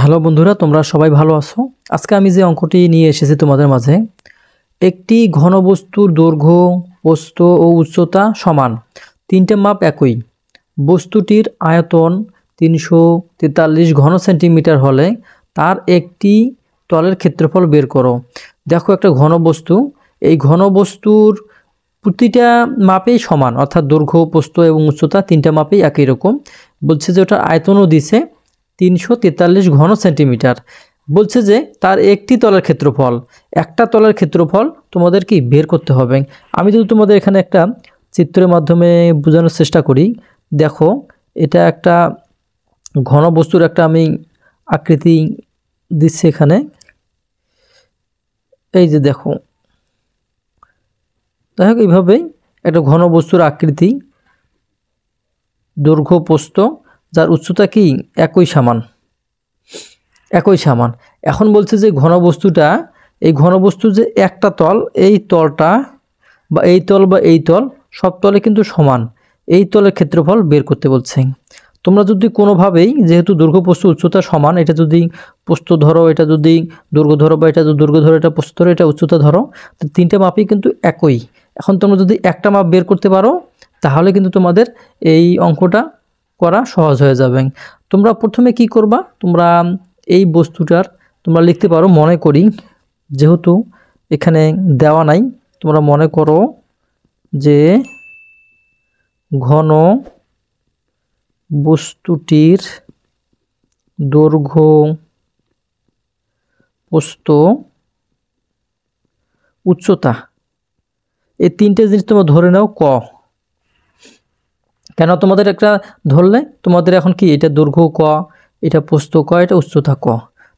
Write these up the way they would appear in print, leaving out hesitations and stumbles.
Hello বন্ধুরা, তোমরা সবাই ভালো আছো। আজকে আমি যে অঙ্কটি নিয়ে এসেছি তোমাদের মাঝে, একটি ঘনবস্তুর দৈর্ঘ্য, প্রস্থ ও উচ্চতা সমান, তিনটে মাপ একই। বস্তুটির আয়তন 343 ঘন সেন্টিমিটার হলে তার একটি তলের ক্ষেত্রফল বের করো। দেখো, একটা ঘনবস্তু, এই ঘনবস্তুর প্রতিটা মাপেই সমান, অর্থাৎ দৈর্ঘ্য, প্রস্থ এবং উচ্চতা তিনটা মাপেই একই রকম। বলছে যে ওটার আয়তনও দিছে 343 ঘন সেন্টিমিটার। বলছে যে তার একটি তলের ক্ষেত্রফল, একটা তলের ক্ষেত্রফল তোমাদের কি বের করতে হবে। আমি যদি তোমাদের এখানে একটা চিত্রের মাধ্যমে বোঝানোর চেষ্টা করি। দেখো, এটা একটা ঘনবস্তুর একটা আমি আকৃতি দিচ্ছি এখানে। এই যে দেখো, দেখো এইভাবেই একটা ঘনবস্তুর আকৃতি, দৈর্ঘ্য, প্রস্থ, যার উচ্চতা কি একই সমান। এখন বলছে যে ঘনবস্তুটা, এই ঘনবস্তু যে একটা তল, এই তলটা বা এই তল বা এই তল সব তলে কিন্তু সমান, এই তলের ক্ষেত্রফল বের করতে বলছে। তোমরা যদি কোনোভাবেই, যেহেতু দৈর্ঘ্য, প্রস্থ, উচ্চতা সমান, এটা যদি প্রস্থ ধরো, এটা যদি দৈর্ঘ্য ধরো, বা এটা যদি দৈর্ঘ্য ধরো, এটা প্রস্থ ধরো, এটা উচ্চতা ধরো, তো তিনটে মাপই কিন্তু একই। এখন তোমরা যদি একটা মাপ বের করতে পারো, তাহলে কিন্তু তোমাদের এই অঙ্কটা করা সহজ হয়ে যাবে। তোমরা প্রথমে কি করবা, তোমরা এই বস্তুটার তোমরা লিখতে পারো, মনে করি, যেহেতু এখানে দেওয়া নাই, তোমরা মনে করো যে ঘন বস্তুটির দৈর্ঘ্য, প্রস্থ, উচ্চতা, এই তিনটে জিনিস তোমরা ধরে নাও ক। কেন তোমাদের একটা ধরলে, তোমাদের এখন কি, এটা দৈর্ঘ্য ক, এটা প্রস্থ ক, এটা উচ্চতা ক।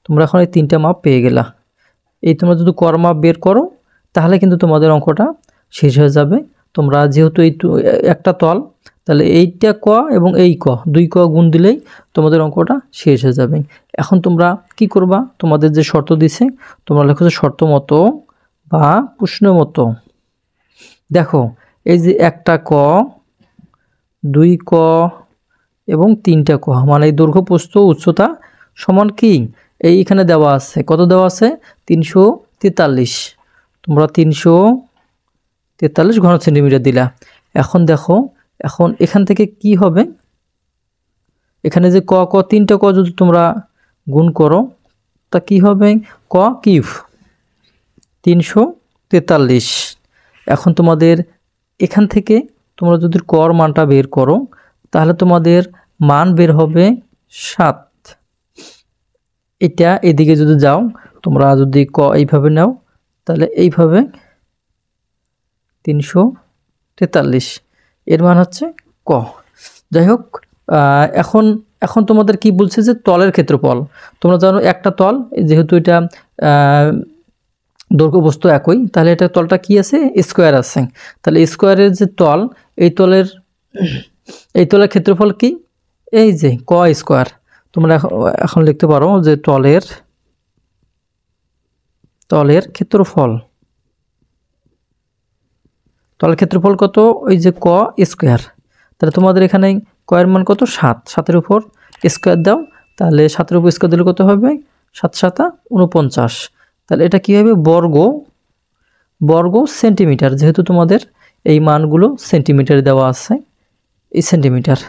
তোমরা এখন এই তিনটা মাপ পেয়ে গেলা। এই তোমরা যদি কর মাপ বের করো, তাহলে কিন্তু তোমাদের অঙ্কটা শেষ হয়ে যাবে। তোমরা যেহেতু এই একটা তল, তাহলে এইটা ক এবং এই ক, দুই ক গুণ দিলেই তোমাদের অঙ্কটা শেষ হয়ে যাবে। এখন তোমরা কি করবা, তোমাদের যে শর্ত দিছে, তোমরা লেখো যে শর্ত মতো বা প্রশ্ন মতো। দেখো, এই যে একটা ক, দুই ক এবং তিনটা ক, মানে এই দৈর্ঘ্য, প্রস্থ, উচ্চতা সমান কি, এইখানে দেওয়া আছে, কত দেওয়া আছে, 343। তোমরা 343 ঘন সেন্টিমিটার দিলা। এখন দেখো, এখন এখান থেকে কি হবে, এখানে যে ক ক তিনটা ক যদি তোমরা গুণ করো, তা কি হবে, ক কিউব 343। এখন তোমাদের এখান থেকে তোমরা যদি কর মানটা বের করো, তাহলে তোমাদের মান বের হবে 7। এটা এদিকে যদি যাও, তোমরা যদি ক এইভাবে নাও, তাহলে এইভাবে 343, এর মান হচ্ছে ক। যাই হোক, এখন এখন তোমাদের কি বলছে যে তলের ক্ষেত্রফল। তোমরা জানো একটা তল, যেহেতু এটা দৈর্ঘ্য, বস্তু একই, তাহলে এটা তলটা কি আছে, স্কোয়ার আছে। তাহলে স্কোয়ারের যে তল, এই তলের ক্ষেত্রফল কি, এই যে ক স্কোয়ার। তোমরা এখন লিখতে পারো যে তলের ক্ষেত্রফল কত, ওই যে ক স্কোয়ার। তাহলে তোমাদের এখানে কয়ের মান কত, 7, 7-এর উপর স্কোয়ার দাও, তাহলে 7-এর উপর স্কোয়ার দিলে কত হবে, 7 7 49। তাহলে এটা কি হবে, বর্গ সেন্টিমিটার, যেহেতু তোমাদের এই মানগুলো সেন্টিমিটারে দেওয়া আছে, এই সেন্টিমিটার।